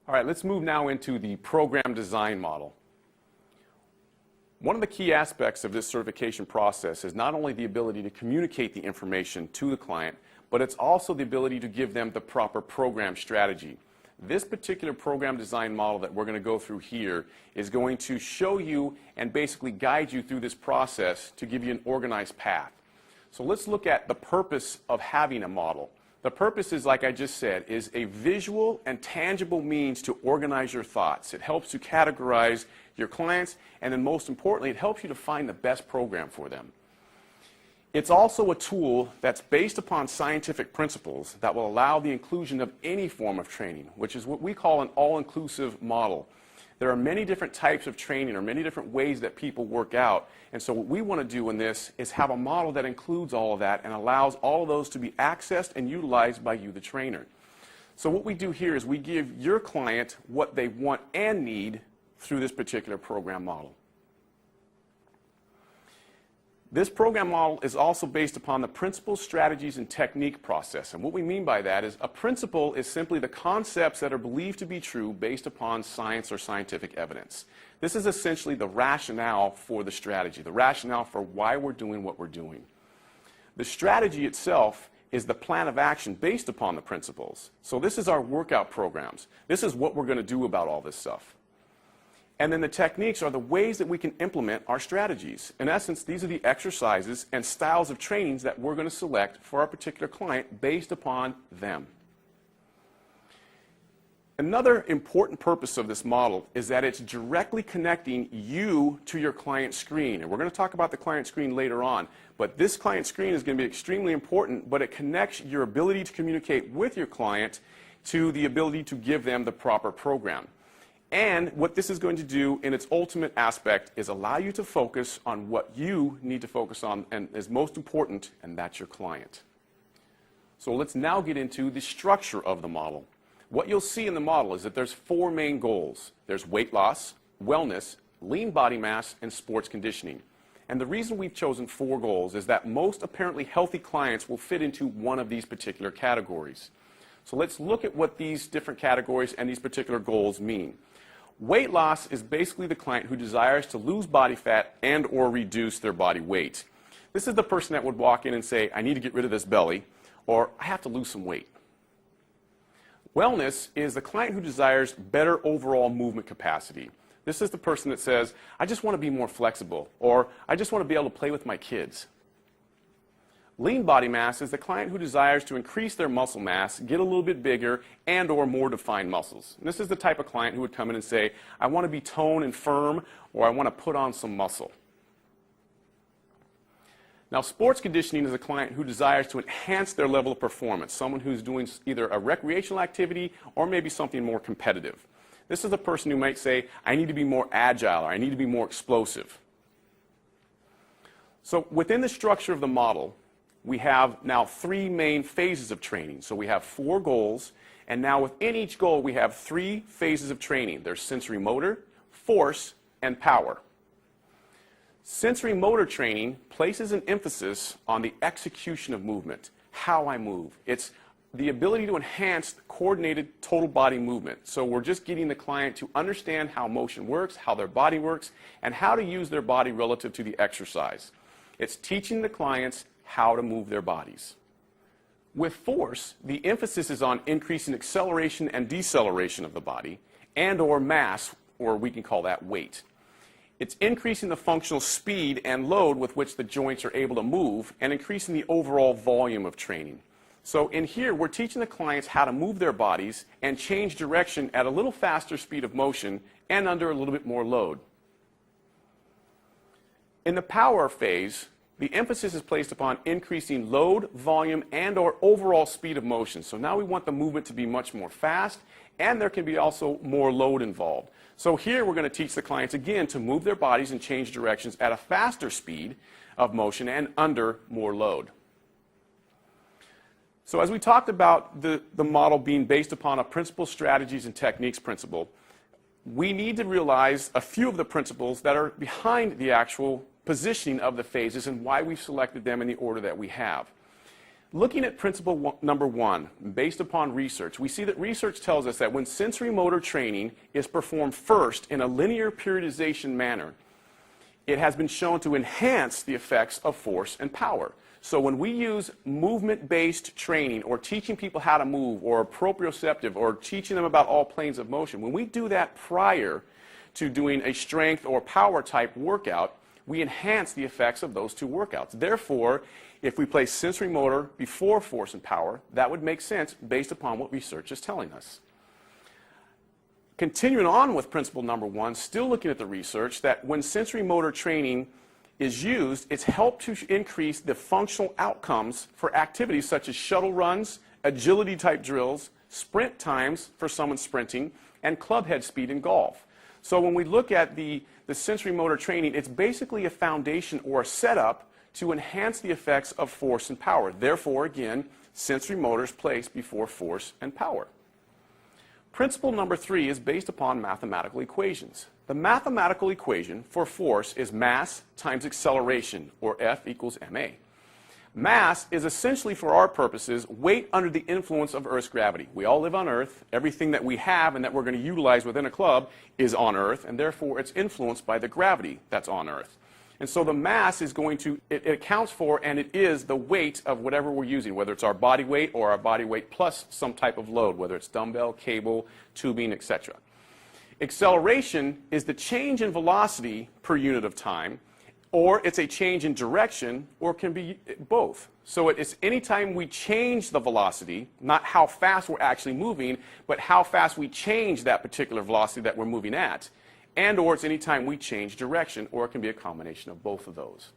All right, let's move now into the program design model. One of the key aspects of this certification process is not only the ability to communicate the information to the client, but it's also the ability to give them the proper program strategy. This particular program design model that we're going to go through here is going to show you and basically guide you through this process to give you an organized path. So let's look at the purpose of having a model. The purpose is, like I just said, is a visual and tangible means to organize your thoughts. It helps you categorize your clients, and then most importantly, it helps you to find the best program for them. It's also a tool that's based upon scientific principles that will allow the inclusion of any form of training, which is what we call an all-inclusive model. There are many different types of training or many different ways that people work out, and so what we want to do in this is have a model that includes all of that and allows all of those to be accessed and utilized by you, the trainer. So what we do here is we give your client what they want and need through this particular program model. This program model is also based upon the principles, strategies, and technique process. And what we mean by that is a principle is simply the concepts that are believed to be true based upon science or scientific evidence. This is essentially the rationale for the strategy, the rationale for why we're doing what we're doing. The strategy itself is the plan of action based upon the principles. So this is our workout programs. This is what we're going to do about all this stuff. And then the techniques are the ways that we can implement our strategies. In essence, these are the exercises and styles of trainings that we're going to select for our particular client based upon them. Another important purpose of this model is that it's directly connecting you to your client screen. And we're going to talk about the client screen later on. But this client screen is going to be extremely important, but it connects your ability to communicate with your client to the ability to give them the proper program. And what this is going to do in its ultimate aspect is allow you to focus on what you need to focus on and is most important, and that's your client. So let's now get into the structure of the model. What you'll see in the model is that there's four main goals. There's weight loss, wellness, lean body mass, and sports conditioning. And the reason we've chosen four goals is that most apparently healthy clients will fit into one of these particular categories. So let's look at what these different categories and these particular goals mean. Weight loss is basically the client who desires to lose body fat and or reduce their body weight. This is the person that would walk in and say, I need to get rid of this belly, or I have to lose some weight. Wellness is the client who desires better overall movement capacity. This is the person that says, I just want to be more flexible, or I just want to be able to play with my kids. Lean body mass is the client who desires to increase their muscle mass, get a little bit bigger, and or more defined muscles. And this is the type of client who would come in and say, I want to be toned and firm, or I want to put on some muscle. Now, sports conditioning is a client who desires to enhance their level of performance, someone who's doing either a recreational activity or maybe something more competitive. This is a person who might say, I need to be more agile, or I need to be more explosive. So within the structure of the model, we have now three main phases of training. So we have four goals, and now within each goal we have three phases of training. There's sensory motor, force, and power. Sensory motor training places an emphasis on the execution of movement, how I move. It's the ability to enhance coordinated total body movement. So we're just getting the client to understand how motion works, how their body works, and how to use their body relative to the exercise. It's teaching the clients how to move their bodies. With force, the emphasis is on increasing acceleration and deceleration of the body, and or mass, or we can call that weight. It's increasing the functional speed and load with which the joints are able to move, and increasing the overall volume of training. So in here, we're teaching the clients how to move their bodies and change direction at a little faster speed of motion and under a little bit more load. In the power phase, the emphasis is placed upon increasing load, volume, and or overall speed of motion. So now we want the movement to be much more fast, and there can be also more load involved. So here we're going to teach the clients again to move their bodies and change directions at a faster speed of motion and under more load. So as we talked about the model being based upon a principles, strategies, and techniques principle, we need to realize a few of the principles that are behind the actual positioning of the phases and why we've selected them in the order that we have. Looking at principle number 1, based upon research, we see that research tells us that when sensory motor training is performed first in a linear periodization manner, it has been shown to enhance the effects of force and power. So when we use movement-based training or teaching people how to move or proprioceptive or teaching them about all planes of motion, when we do that prior to doing a strength or power type workout, we enhance the effects of those two workouts. Therefore, if we place sensory motor before force and power, that would make sense based upon what research is telling us. Continuing on with principle number 1, still looking at the research, that when sensory motor training is used, it's helped to increase the functional outcomes for activities such as shuttle runs, agility type drills, sprint times for someone sprinting, and club head speed in golf. So when we look at the sensory motor training, it's basically a foundation or a setup to enhance the effects of force and power. Therefore, again, sensory motor is placed before force and power. Principle number 3 is based upon mathematical equations. The mathematical equation for force is mass times acceleration, or F equals ma. Mass is essentially, for our purposes, weight under the influence of Earth's gravity. We all live on Earth. Everything that we have and that we're going to utilize within a club is on Earth, and therefore it's influenced by the gravity that's on Earth. And so the mass is going to, it accounts for and it is the weight of whatever we're using, whether it's our body weight or our body weight plus some type of load, whether it's dumbbell, cable, tubing, etc. Acceleration is the change in velocity per unit of time, or it's a change in direction, or can be both. So it's any time we change the velocity, not how fast we're actually moving, but how fast we change that particular velocity that we're moving at. And or it's any time we change direction, or it can be a combination of both of those.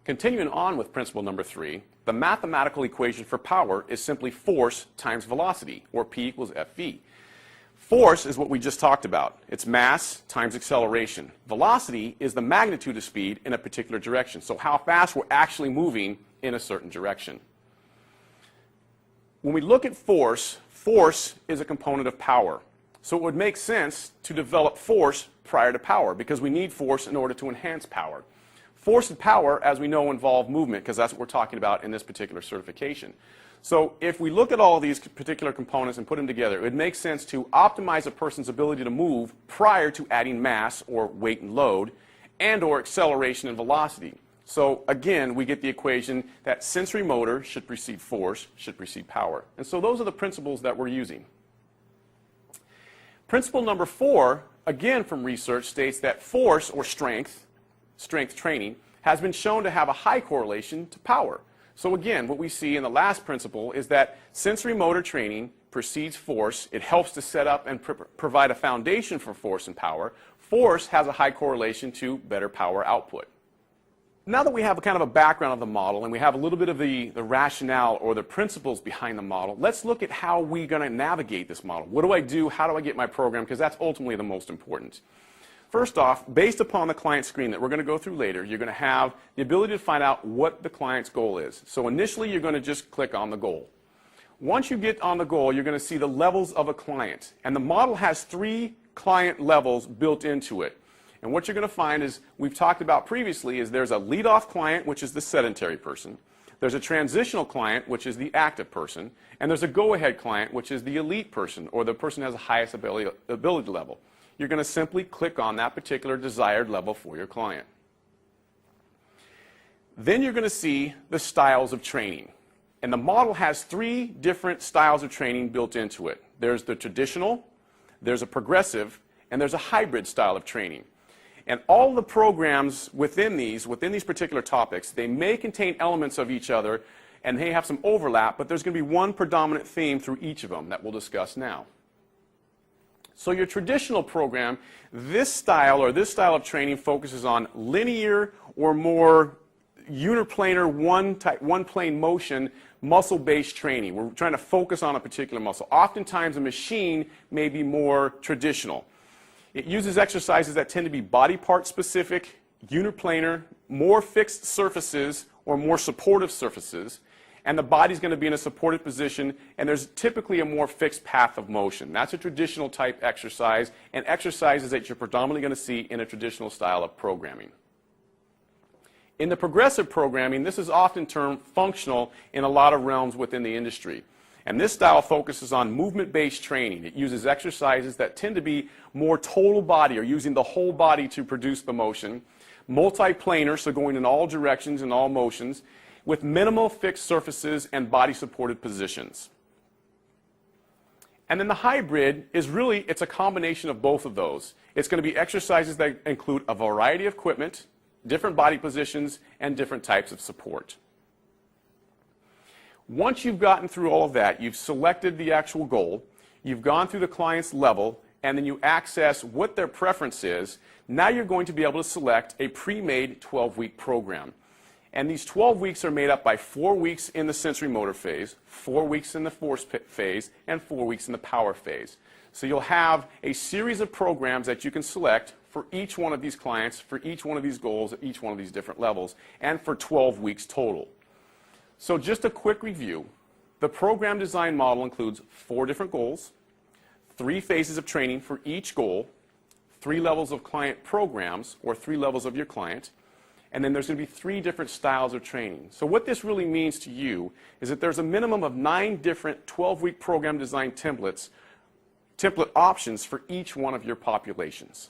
Continuing on with principle number 3, the mathematical equation for power is simply force times velocity, or P equals FV. Force is what we just talked about. It's mass times acceleration. Velocity is the magnitude of speed in a particular direction, so how fast we're actually moving in a certain direction. When we look at force, force is a component of power. So it would make sense to develop force prior to power, because we need force in order to enhance power. Force and power, as we know, involve movement, because that's what we're talking about in this particular certification. So if we look at all of these particular components and put them together, it would make sense to optimize a person's ability to move prior to adding mass or weight and load, and or acceleration and velocity. So again, we get the equation that sensory motor should precede force, should precede power. And so those are the principles that we're using. Principle number 4, again from research, states that force or strength training, has been shown to have a high correlation to power. So again, what we see in the last principle is that sensory motor training precedes force. It helps to set up and provide a foundation for force and power. Force has a high correlation to better power output. Now that we have a kind of a background of the model and we have a little bit of the rationale or the principles behind the model, let's look at how we're going to navigate this model. What do I do? How do I get my program? Because that's ultimately the most important. First off, based upon the client screen that we're going to go through later, you're going to have the ability to find out what the client's goal is. So initially, you're going to just click on the goal. Once you get on the goal, you're going to see the levels of a client. And the model has 3 client levels built into it. And what you're going to find is, we've talked about previously, is there's a lead-off client, which is the sedentary person. There's a transitional client, which is the active person. And there's a go-ahead client, which is the elite person, or the person who has the highest ability level. You're going to simply click on that particular desired level for your client. Then you're going to see the styles of training. And the model has 3 different styles of training built into it. There's the traditional, there's a progressive, and there's a hybrid style of training. And all the programs within these particular topics, they may contain elements of each other, and they have some overlap, but there's going to be one predominant theme through each of them that we'll discuss now. So your traditional program, this style of training focuses on linear or more uniplanar one plane motion muscle-based training. We're trying to focus on a particular muscle. Oftentimes a machine may be more traditional. It uses exercises that tend to be body part specific, uniplanar, more fixed surfaces or more supportive surfaces, and the body's going to be in a supported position, and there's typically a more fixed path of motion. That's a traditional type exercise, and exercises that you're predominantly going to see in a traditional style of programming. In the progressive programming, this is often termed functional in a lot of realms within the industry. And this style focuses on movement-based training. It uses exercises that tend to be more total body, or using the whole body to produce the motion, multiplanar, so going in all directions and all motions, with minimal fixed surfaces and body-supported positions. And then the hybrid is really, it's a combination of both of those. It's going to be exercises that include a variety of equipment, different body positions, and different types of support. Once you've gotten through all of that, you've selected the actual goal, you've gone through the client's level, and then you access what their preference is, now you're going to be able to select a pre-made 12-week program. And these 12 weeks are made up by 4 weeks in the sensory motor phase, 4 weeks in the force phase, and 4 weeks in the power phase. So you'll have a series of programs that you can select for each one of these clients, for each one of these goals, at each one of these different levels, and for 12 weeks total. So just a quick review. The program design model includes 4 different goals, 3 phases of training for each goal, 3 levels of client programs, or 3 levels of your client, and then there's going to be 3 different styles of training. So what this really means to you is that there's a minimum of 9 different 12-week program design template options for each one of your populations.